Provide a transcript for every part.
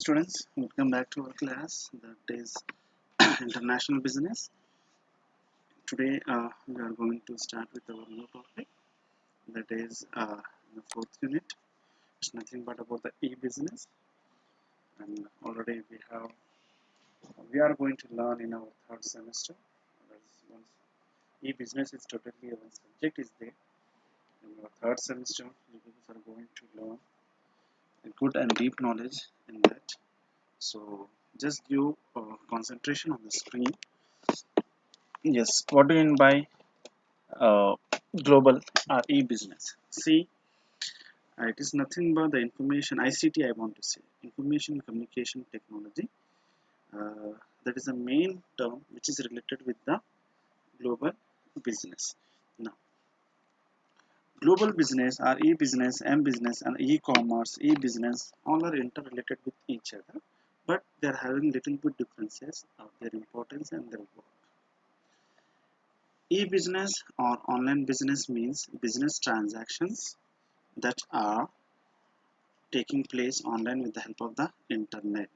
Students, welcome back to our class that is international business. Today we are going to start with our new topic that is the fourth unit. It's nothing but about the e-business, and already we are going to learn in our third semester. Once e-business is totally one subject is there. In our third semester, you guys are going to learn a good and deep knowledge in that. So just give concentration on the screen. Yes, what do you mean by uh, global or e-business? See, it is nothing but the information ICT. I want to say information communication technology. Uh, that is the main term which is related with the global business. Now, global business or e-business, m-business, and e-commerce, e-business, all are interrelated with each other, but they are having little bit differences of their importance and their work. E-business or online business means business transactions that are taking place online with the help of the internet.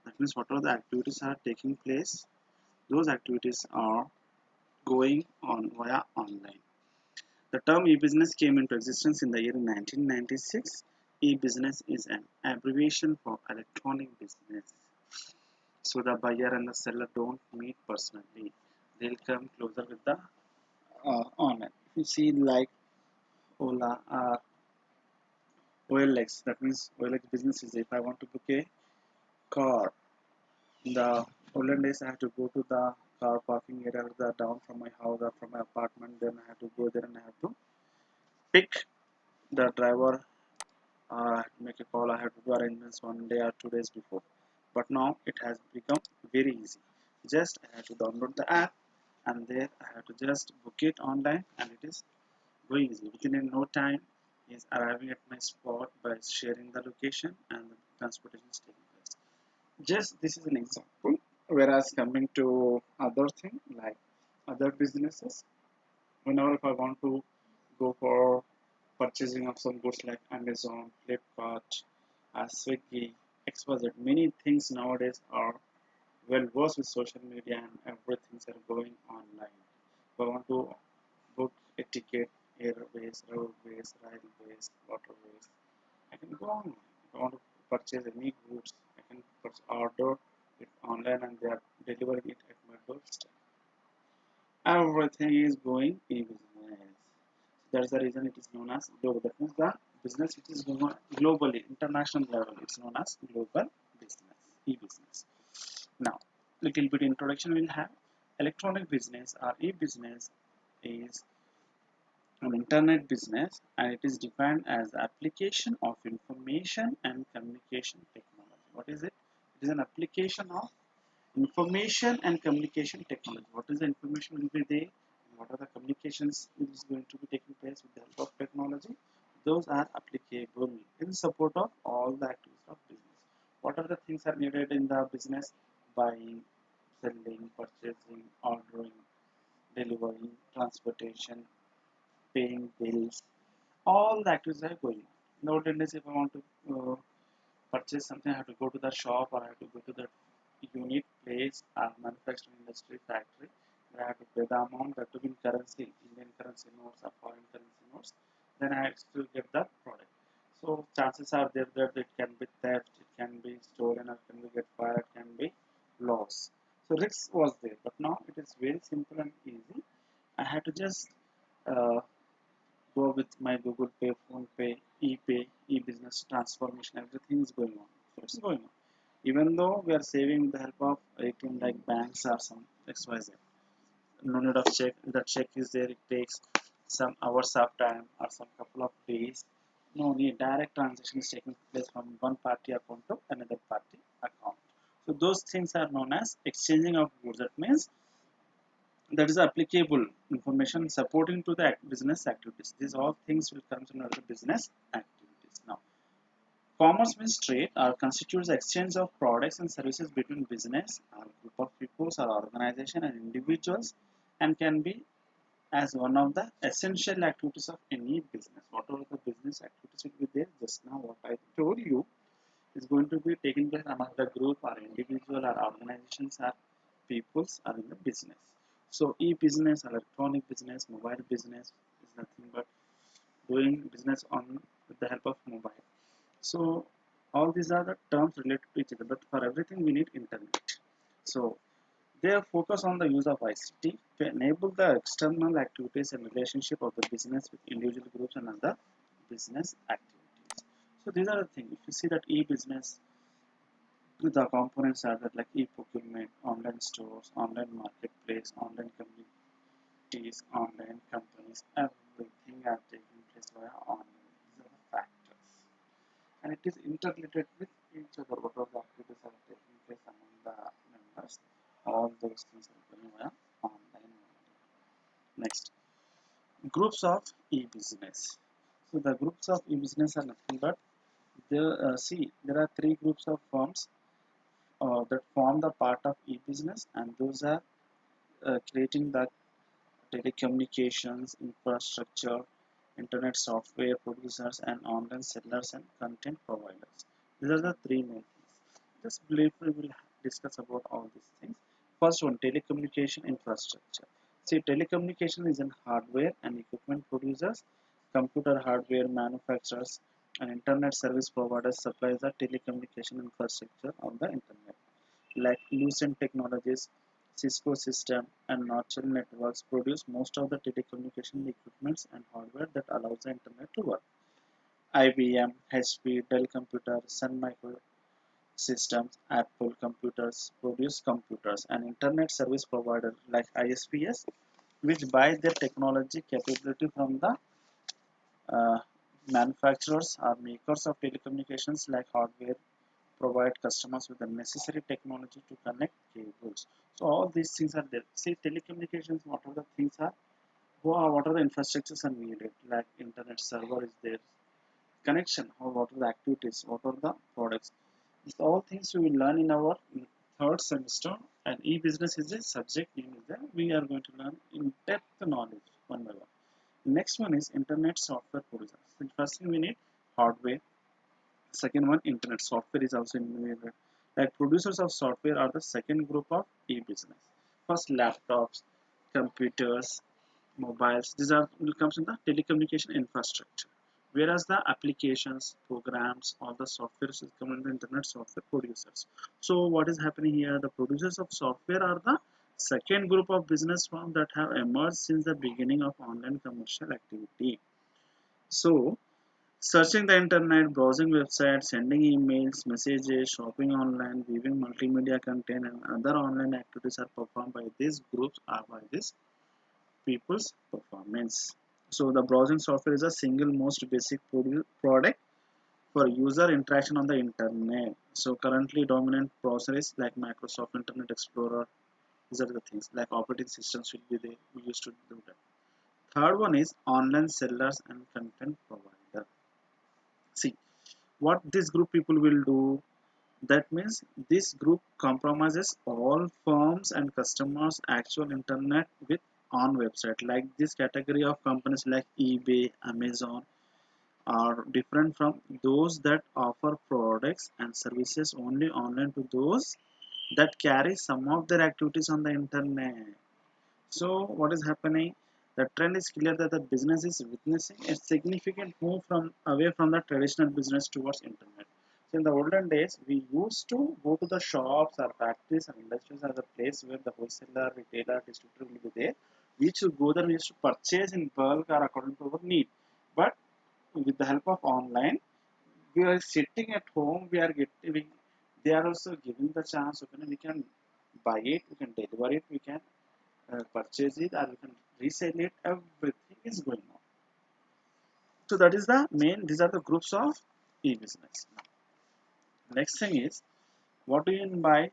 That means whatever the activities are taking place, those activities are going on via online. The term e-business came into existence in the year 1996. E-business is an abbreviation for electronic business. So the buyer and the seller don't meet personally. They'll come closer with the online. If you see like Ola or OLX, that means OLX business is if I want to book a car. In the olden days, I had to go to the car parking area down from my house or from my apartment. Then I had to go there and I have to pick the driver. I had to make a call. I had to do arrangements 1 day or 2 days before. But now it has become very easy. Just I have to download the app and there I have to just book it online and it is going easy. Within no time, is arriving at my spot by sharing the location and the transportation is taking place. Just this is an example. Whereas coming to other thing like other businesses, whenever if I want to go for purchasing of some goods like Amazon, Flipkart, Swiggy, XYZ, many things nowadays are well versed with social media and everything are going online. If I want to book a ticket, airways, roadways, railways, waterways, I can go online. If I want to purchase any goods, I can order it online and they are delivering it at my doorstep. Everything is going e-business. That's the reason it is known as global. That means the business it is going on globally, international level. It's known as global business, e-business. Now, little bit introduction we'll have. Electronic business or e-business is an internet business and it is defined as the application of information and communication technology. What is it? It is an application of information and communication technology. What is the information will be there? And what are the communications is going to be taking place with the help of technology? Those are applicable in support of all the activities of business. What are the things are needed in the business? Buying, selling, purchasing, ordering, delivering, transportation, paying bills, all the activities are going on. Nowadays, if I want to purchase something, I have to go to the shop or I have to go to the unit place or manufacturing industry factory. I have to pay the amount that to be in currency, Indian currency notes or foreign currency notes. Then I have to get the product. So chances are there that it can be theft, it can be stolen, or it can be get fired, it can be loss. So risk was there, but now it is very simple and easy. I had to just uh, go with my Google Pay, Phone Pay, ePay, e-business transformation, everything is going on. So it's going on. Even though we are saving with the help of ATM like banks or some XYZ. No need of check. The check is there. It takes some hours of time or some couple of days. No need. Direct transaction is taking place from one party account to another party account. So those things are known as exchanging of goods. That means that is applicable information supporting to the business activities. These all things will come under the business activities. Now, commerce means trade or constitutes the exchange of products and services between business or group of people or organization and individuals and can be as one of the essential activities of any business. Whatever the business activities will be there, just now what I told you, is going to be taking place among the group or individual or organizations or peoples or in the business. So e-business, electronic business, mobile business is nothing but doing business on with the help of mobile. So all these are the terms related to each other, but for everything we need internet. So they are focused on the use of ICT to enable the external activities and relationship of the business with individual groups and other business activities. So these are the things. If you see that e-business, the components are that like e-procurement, online stores, online marketplace, online communities, online companies, everything are taking place via online. These are the factors. And it is interrelated with each other. What are the activities are taking place among the members? All those things are going via online. Next, groups of e-business. So the groups of e-business are nothing but there are three groups of firms that form the part of e-business, and those are creating the telecommunications infrastructure, internet software producers, and online sellers and content providers. These are the three main things. Just briefly we will discuss about all these things. First one, telecommunication infrastructure. See, telecommunication is in hardware and equipment producers, computer hardware manufacturers, and internet service providers supplies the telecommunication infrastructure on the internet. Like Lucent Technologies, Cisco System, and Nortel Networks produce most of the telecommunication equipments and hardware that allows the internet to work. IBM, HP, Dell Computer, Sun Microsystems, Apple Computers produce computers, and internet service providers like ISPs, which buy their technology capability from the uh, manufacturers or makers of telecommunications like hardware, provide customers with the necessary technology to connect cables. So all these things are there. See, telecommunications, what are the things are? What are the infrastructures are needed? Like internet server is there, connection, or what are the activities, what are the products. These all things we will learn in our third semester, and e-business is a subject name is there. We are going to learn in depth knowledge one by one. Next one is internet software producers. So first thing we need hardware. Second one, internet software is also included. Like producers of software are the second group of e-business. First, laptops, computers, mobiles. These are will comes in the telecommunication infrastructure. Whereas the applications, programs, all the software is come in the internet software producers. So what is happening here? The producers of software are the second group of business firms that have emerged since the beginning of online commercial activity. So searching the internet, browsing websites, sending emails, messages, shopping online, viewing multimedia content, and other online activities are performed by these groups or by these people's performance. So the browsing software is a single most basic product for user interaction on the internet. So currently dominant browsers like Microsoft Internet Explorer. These are the things like operating systems will be there. We used to do that. Third one is online sellers and content provider. See, what this group people will do, that means this group compromises all firms and customers actual internet with on website. Like this category of companies like eBay, Amazon are different from those that offer products and services only online to those that carry some of their activities on the internet. So what is happening? The trend is clear that the business is witnessing a significant move from away from the traditional business towards internet. So in the olden days, we used to go to the shops or factories and industries as a place where the wholesaler, retailer, distributor will be there. We used to go there, we used to purchase in bulk or according to our need. But with the help of online, we are sitting at home, they are also giving the chance, okay, we can buy it, we can deliver it, we can purchase it, or we can resell it. Everything is going on. So that is the main. These are the groups of e-business. Next thing is, what do you mean by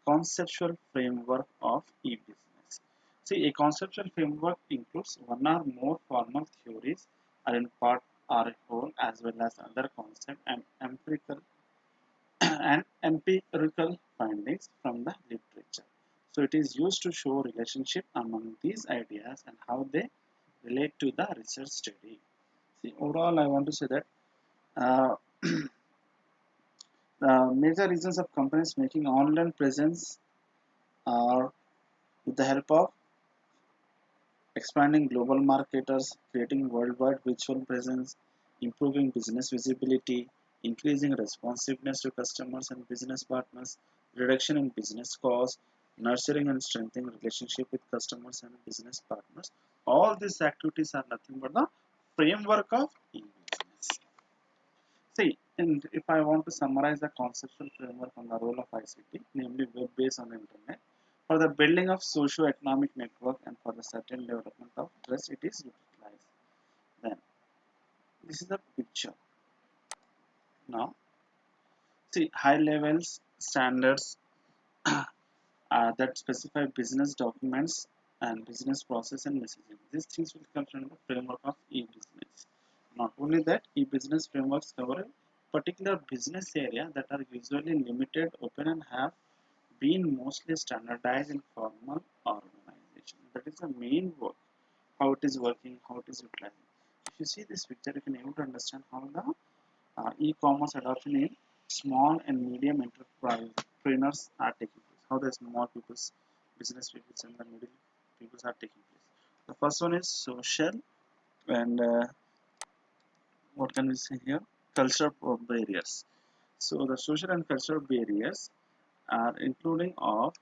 conceptual framework of e-business? See, a conceptual framework includes one or more formal theories, or in part or whole, as well as other concept and empirical and empirical findings from the literature. So it is used to show relationship among these ideas and how they relate to the research study. See, overall, I want to say that uh, The major reasons of companies making online presence are with the help of expanding global marketers, creating worldwide virtual presence, improving business visibility, increasing responsiveness to customers and business partners, reduction in business costs, nurturing and strengthening relationship with customers and business partners. All these activities are nothing but the framework of e-business. See, and if I want to summarize the conceptual framework on the role of ICT, namely web-based on the internet, for the building of socio-economic network and for the certain development of trust, it is utilized. Then, this is the picture. Now, see, high levels standards that specify business documents and business process and messaging. These things will come from the framework of e-business. Not only that, e-business frameworks cover a particular business area that are usually limited, open, and have been mostly standardized in formal organization. That is the main work, how it is working, how it is utilizing. If you see this picture, you can able to understand how the e-commerce adoption in small and medium entrepreneurs are taking place. How the small people's business people and the middle people are taking place. The first one is social and what can we say here? Cultural barriers. So the social and cultural barriers are including of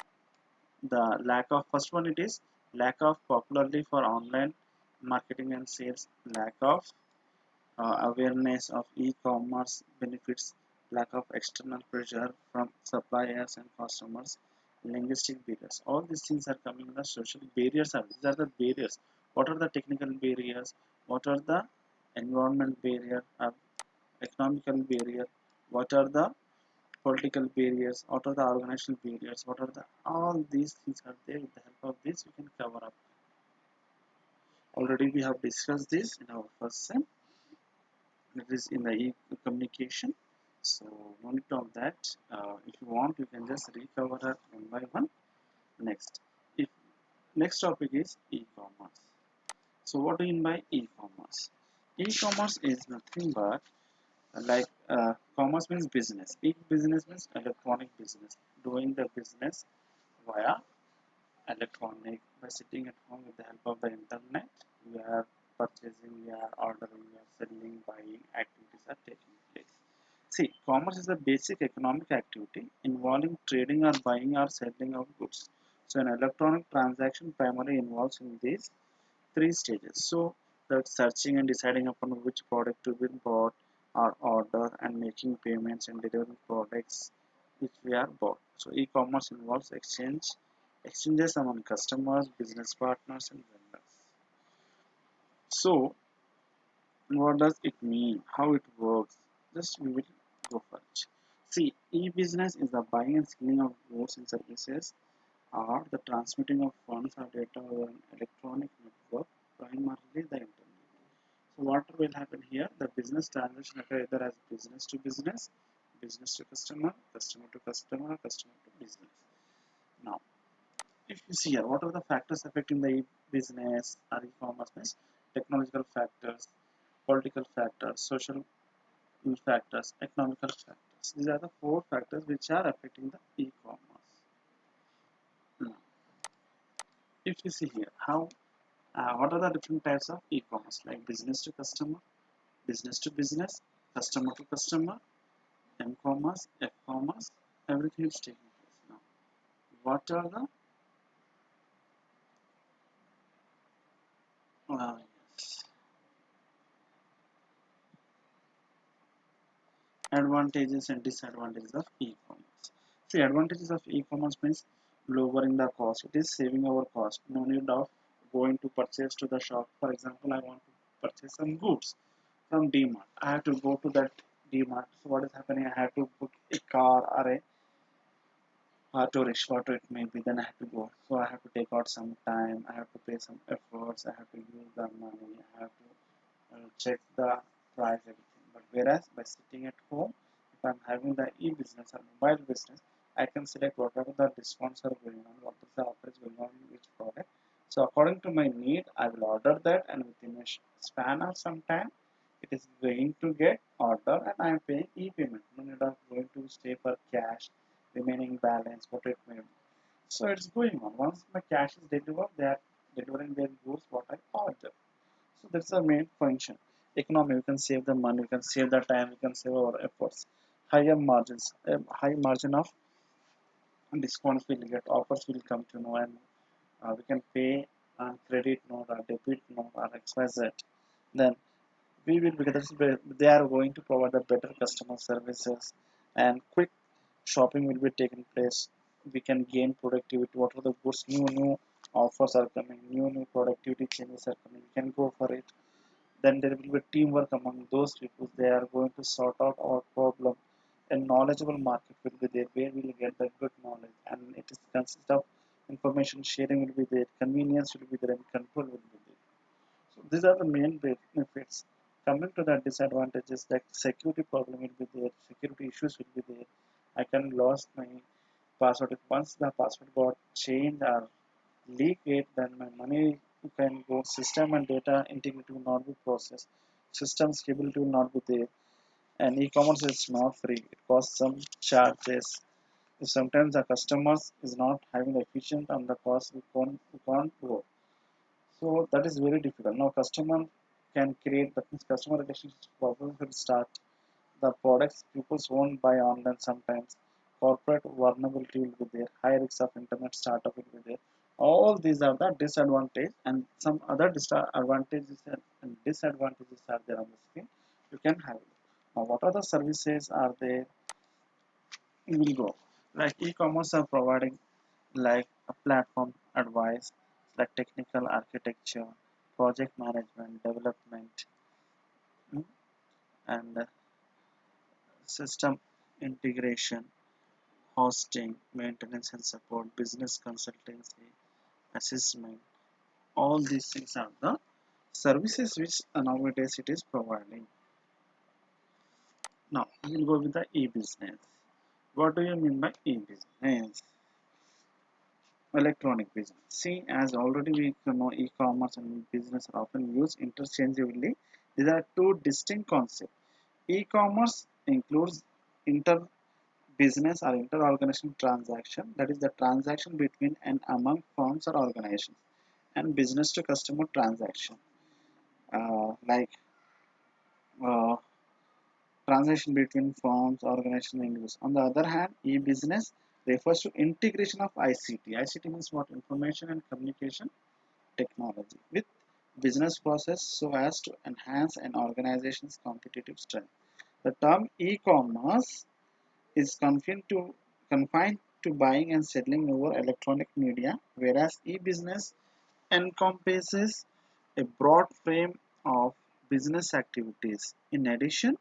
the lack of first one it is lack of popularity for online marketing and sales, lack of awareness of e-commerce benefits, lack of external pressure from suppliers and customers, linguistic barriers. All these things are coming in the social barriers. These are the barriers. What are the technical barriers? What are the environment barrier? Economical barrier? What are the political barriers? What are the organizational barriers? What are the all these things are there. With the help of this, we can cover up. Already we have discussed this in our first sem. It is in the e-communication. So no need of that. If you want, you can just recover that one by one. Next, if next topic is e-commerce. So what do you mean by e-commerce? E-commerce is nothing but commerce means business. E-business means electronic business. Doing the business via electronic by sitting at home with the help of the internet. We are purchasing, we are ordering, we are selling, buying activities are taking place. See, commerce is a basic economic activity involving trading or buying or selling of goods. So an electronic transaction primarily involves in these three stages. So that searching and deciding upon which product to be bought or order and making payments and delivering products which we are bought. So e-commerce involves exchanges among customers, business partners and vendors. So what does it mean? How it works? Just we will go for it. See, e-business is the buying and selling of goods and services or the transmitting of funds or data over an electronic network, primarily the internet. So what will happen here? The business transaction occur either as business to business, business to customer, customer to customer, customer to business. Now, if you see here, what are the factors affecting the e-business or e-commerce means? Technological factors, political factors, social factors, economical factors. These are the four factors which are affecting the e-commerce. Now, if you see here, how what are the different types of e-commerce like business to customer, business to business, customer to customer, m-commerce, f-commerce, everything is taking place now. What are the yes, advantages and disadvantages of e-commerce? See, advantages of e-commerce means lowering the cost. It is saving our cost. No need of going to purchase to the shop. For example, I want to purchase some goods from D-Mart. I have to go to that D-Mart. So what is happening? I have to book a car or a auto rickshaw, whatever it may be. Then I have to go. So I have to take out some time. I have to pay some efforts. I have to use the money. I have to check the price, everything. But whereas by sitting at home, if I'm having the e-business or mobile business, I can select whatever the discounts are going on, what is the offers going on in which product. So according to my need, I will order that, and within a span of some time, it is going to get order and I am paying e-payment. No need of going to stay for cash, remaining balance, what it may be. So it's going on. Once my cash is delivered, they are delivering their goods what I order. So that's the main function. Economy, we can save the money, we can save the time, we can save our efforts. Higher margins, a high margin of discounts will get, offers will come to know, and we can pay on credit note or debit note or XYZ. Then we will, because they are going to provide the better customer services and quick shopping will be taking place. We can gain productivity. What are the goods, new offers are coming, new productivity changes are coming, we can go for it. Then there will be teamwork among those people. They are going to sort out our problem. A knowledgeable market will be there where we will get the good knowledge, and it is consist of information sharing will be there, convenience will be there, and control will be there. So these are the main benefits. Coming to the disadvantages, like security problem will be there, security issues will be there. I can lost my password. If once the password got changed or leaked it, then my money can go. System and data integrity will not be processed. System stability will not be there. And e-commerce is not free. It costs some charges. If sometimes the customers is not having efficient on the cost, we can't go. So that is very difficult. Now customer can create, that means customer relationship problems will start. The products people won't buy online sometimes. Corporate vulnerability will be there. High risks of internet startup will be there. All these are the disadvantage, and some other disadvantages and disadvantages are there on the screen. You can have it. Now, what are the services are there? You will go. Like e-commerce are providing like a platform advice, like technical architecture, project management, development, mm, and system integration, hosting, maintenance and support, business consultancy, assessment. All these things are the services which nowadays it is providing. Now we will go with the e-business. What do you mean by e-business? Electronic business. See, as already we know, e-commerce and business are often used interchangeably. These are two distinct concepts. E-commerce includes inter business or inter-organization transaction, that is the transaction between and among firms or organizations, and business to customer transaction, like uh, transaction between firms, organizations, and individuals. On the other hand, e-business refers to integration of ICT. ICT means what? Information and communication technology with business process so as to enhance an organization's competitive strength. The term e-commerce is confined to buying and selling over electronic media, whereas e-business encompasses a broad frame of business activities. In addition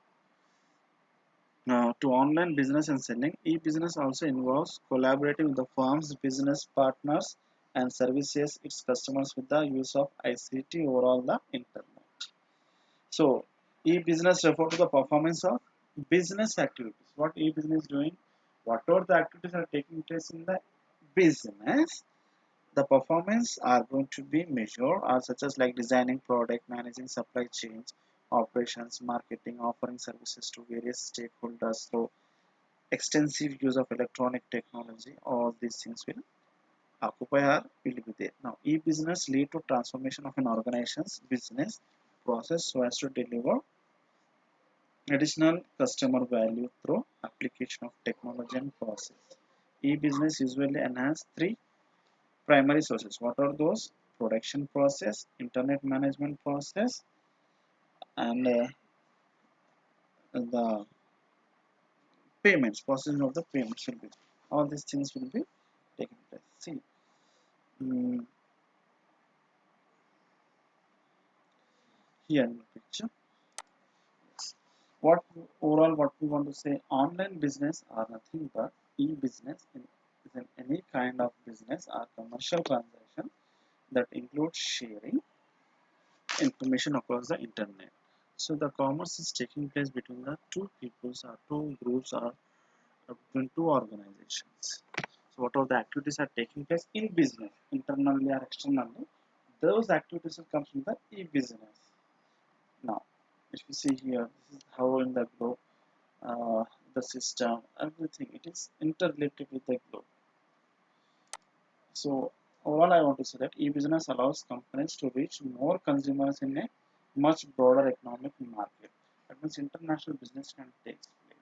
to online business and selling, e-business also involves collaborating with the firm's business partners and services its customers with the use of ICT over all the internet. So, e-business refer to the performance of business activities. What e-business doing? Whatever the activities are taking place in the business, the performance are going to be measured, are such as like designing product, managing supply chains, operations, marketing, offering services to various stakeholders through extensive use of electronic technology. All these things will occupy or will be there. Now, e-business lead to transformation of an organization's business process so as to deliver additional customer value through application of technology and process. E-business usually enhance three primary sources. What are those? Production process, internet management process, and the payments, processing of the payments will be. All these things will be taking place. See, mm, here in the picture. What overall what we want to say, online business are nothing but e-business is in any kind of business or commercial transaction that includes sharing information across the internet. So the commerce is taking place between the two peoples or two groups or between two organizations. So what are the activities are taking place in business, internally or externally? Those activities will come from the e-business. Now, If you see here, this is how in the globe, the system, everything, it is interrelated with the globe. So overall, I want to say that e-business allows companies to reach more consumers in a much broader economic market. That means international business can take place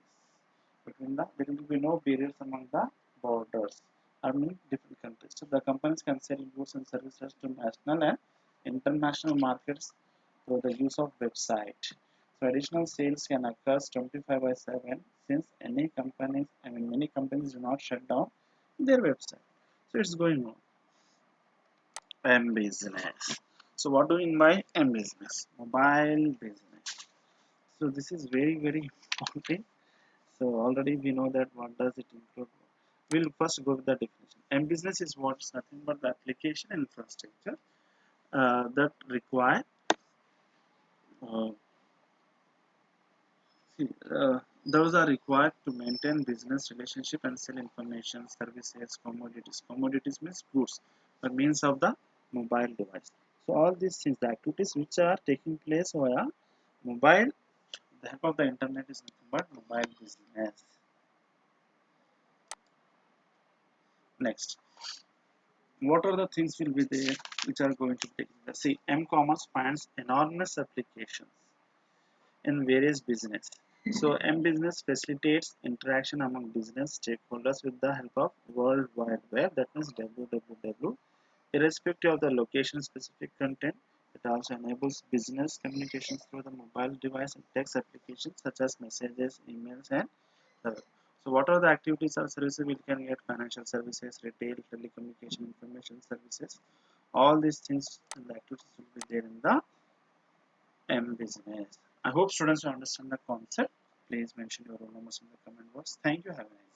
between there will be no barriers among the borders. I mean different countries. So the companies can sell goods and services to national and international markets through the use of website. So additional sales can occur 25 by 7 since many companies do not shut down their website. So it's going on. M business. So what do you mean by M business? Mobile business. So this is very very important. So already we know that what does it include. We'll first go with the definition. M business is what's nothing but the application infrastructure that require uh, those are required to maintain business relationship and sell information, services, commodities. Commodities means goods by means of the mobile device. So all these things, the activities which are taking place via mobile, the help of the internet is nothing but mobile business. Next, what are the things will be there which are going to take place? See, m-commerce finds enormous applications in various business. So m-business facilitates interaction among business stakeholders with the help of World Wide Web, that means www. Irrespective of the location specific content, it also enables business communications through the mobile device and text applications such as messages, emails, and other. So what are the activities or services we can get? Financial services, retail, telecommunication, information services. All these things and the activities will be there in the M business. I hope students will understand the concept. Please mention your roll numbers in the comment box. Thank you. Have a nice day.